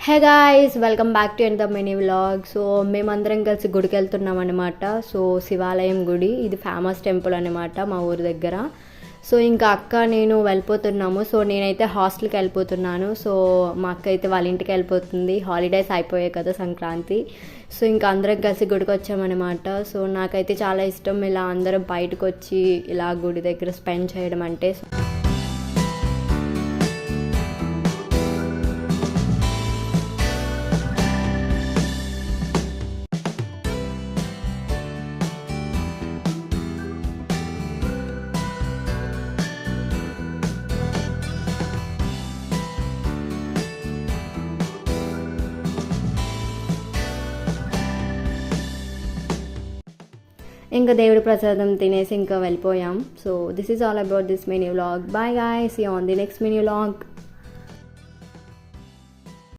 Hey guys, welcome back to and the mini vlog. So మేమందరం కలిసి గుడికి వెళ్తున్నాం అనమాట. సో శివాలయం గుడి, ఇది ఫేమస్ టెంపుల్ అనమాట మా ఊరి దగ్గర. సో ఇంకా అక్క నేను వెళ్ళిపోతున్నాము. సో నేనైతే హాస్టల్కి వెళ్ళిపోతున్నాను. సో మా అక్క అయితే వాళ్ళ ఇంటికి వెళ్ళిపోతుంది. హాలిడేస్ అయిపోయాయి కదా, సంక్రాంతి. సో ఇంకా అందరం కలిసి గుడికి వచ్చామన్నమాట. సో నాకైతే చాలా ఇష్టం ఇలా అందరం బయటకు వచ్చి ఇలా గుడి దగ్గర స్పెండ్ చేయడం అంటే. ఇంకా దేవుడి ప్రసాదం తినేసి ఇంకా వెళ్ళిపోయాం. So this is all about this mini vlog. Bye guys, see you on the next mini vlog.